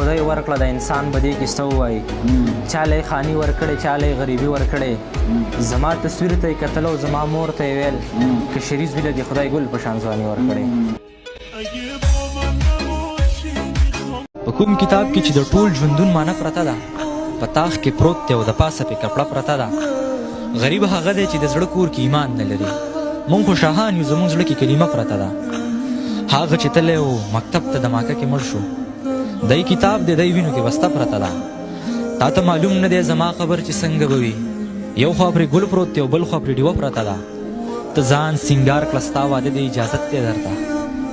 خدای ورکړه د انسان به دې کې څه ووایي چاله یې خاني ورکړې چاله یې غریبي ورکړې زما تصویر ته یې کتل او زما مور ته یې ویل که شریز وي له دې خدای ګل په شان ځواني ورکړې. په کوم کتاب کې چې د ټول ژوندون معنی پرته ده په تاخ کې پروت دی او د پاسه پې کپړه پرته ده. غریب هغه دی چې د زړه کور کې ایمان نه لري. مونږ خو شاهان یو زمونږ زړه کې کلمه پرته ده. هغه چې تللی و مکتب ته د ماکه کې مړ شو دی کتاب دی دی وینو کې بسته پرته ده. تا ته معلوم نه دی زما خبر چې څنګه به وي یو خوا پرې ګل پروت دی او بل خوا پرې ډیوه پرته ده. ته ځان سینګار کړه ستا واده دی اجازت دی درته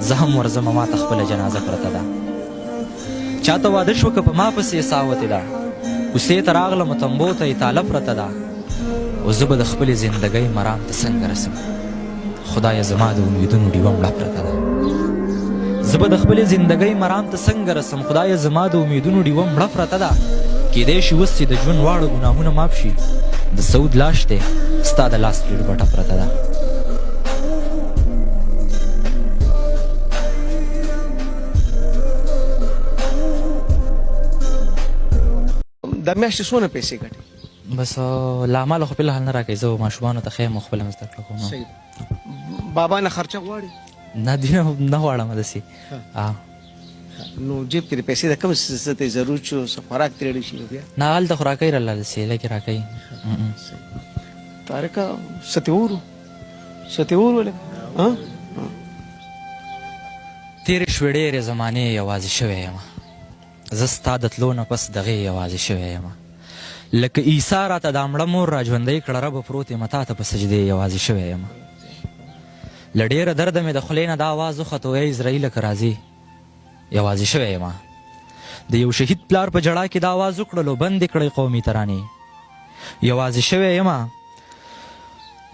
زه هم ورځمه ما ته خپله جنازه پرته ده. چا ته واده شوه که په ما پسې یې ساوتې ده کوڅې ته راغلم تمبو ته یې تاله پرته ده. او زه به د خپلې زندګۍ مرام ته څنګه رسم خدایه زما د امیدونو ډیوه مړه پرته ده. زه به د خپلې زندګۍ مرام ته څنګه رسم خدایه زما د امیدونو ډیوه مړه پرته ده. کیدای شي اوس چې د ژوند واړه ګناهونه ماف شي د سعود لاش دی ستا د لاس پرې ډوبټه پرته ده. دا میاشتې څونه پیسې ګټې؟ بس له امله خو فلحال نه راکوي زه ماشومانو ته ښیم خپله هم زده کړه کوم. بابا نه خرچه غواړي؟ نه دې نه غواړم داسې. نو جیب کې د پیسې د کوم څه ته ضرورت شو څه خوراک ترې اړ شي نو بیا نه هلته خو راکوي راله داسې لږې راکوي. طارقه څه ته وورو څه ته وورو تېرې شوې ډېرې زمانې یوازې شوی یم زه ستا د تلو نه پس دغې یوازې شوی یم لکه عیسی راته دا مړه مور را ژوندی کړه ربه پروت یم تا ته په سجدې یوازې شوی یم. له ډېره درده مې د خولې نه دا آواز وخوت وی اسراییله که راځې یوازې شوی یم. د یو شهید پلار په جړا کې دا آواز وکړلو بندې کړئ قومي ترانې یوازې شوی یم.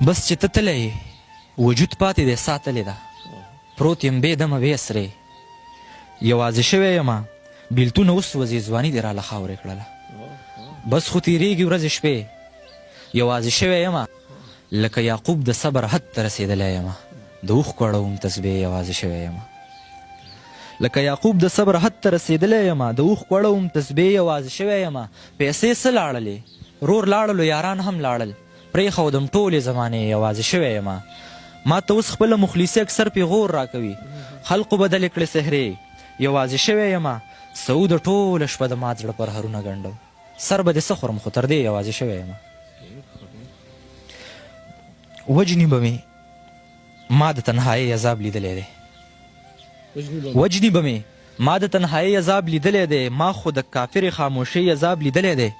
بس چې ته تللی وجود پاتې دی ساتلې ده پروت یم بې دمه بې اسرې یوازې شوی یم. بیلتونه اوس وځي ځواني دې راله خاورې کړله بس خو تېرېږي ورځې شپې یوازې شوی یم. لکه یعقوب د صبر حد ته رسېدلی یم د اوښکو اړوم تسبې یوازې شوی یم. لکه یعقوب د صبر حد ته رسېدلی یم د اوښکو اړوم تسبې یوازې شوی یم. پیسې څه لاړلې رور لاړلو یاران هم لاړل پرېښودم ټولې زمانې یوازې شوی یم. ما ته اوس خپله مخلصي اکثر پیغور راکوي خلقو بدلې کړې سحرې یوازې شوی یم. سعود ټوله شپه د مات زړه پرهرونه ګنډم سر به دې څه خورم خو تر دې یوازې شوی یم. وجني به مې ما د تنهایۍ عذاب لیدلی دی وجني به مې ما د تنهایۍ عذاب لیدلی دی ما خو د کافرې خاموشۍ عذاب لیدلی دی.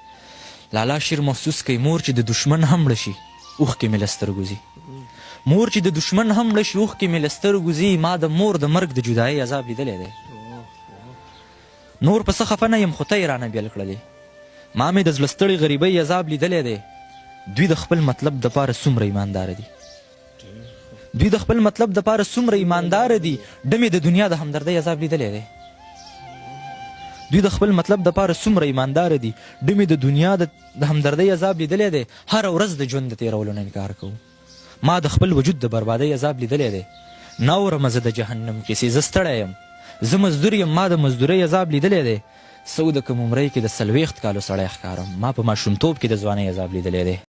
لالا شیر محسوس کوي مور چې د دشمن هم مړه شي اوښکې مې له سترګو ځي مور چې د دشمن هم مړه شي اوښکې مې له سترګو ځي. ما د مور د مرګ د جدایۍ عذاب لیدلی دی. نور په څه خفه نه یم خو ته یې رانه بیل کړلې ما مې د زړه ستړې غریبۍ عذاب لیدلی دی. دوی د خپل مطلب دپاره څومره ایمانداره دي دوی د خپل مطلب دپاره څومره ایمانداره دي. ډمې د دنیا د همدردۍ عذاب لیدلی دی دوی د خپل مطلب دپاره څومره ایمانداره دي. ډمې د دنیا د همدردۍ عذاب لیدلی دی. هره ورځ د ژوند د تېرولو نه انکار کوو. ما د خپل وجود د بربادۍ عذاب لیدلی دی. نه اورمه زه د جهنم کیسې زه ستړی یم زه مزدور یم ما د مزدورۍ عذاب لیدلی دی. سعوده که ممرۍ کې د 40 کالو سړی ښکارم ما په ماشومتوب کې د ځوانۍ عذاب لیدلی دی.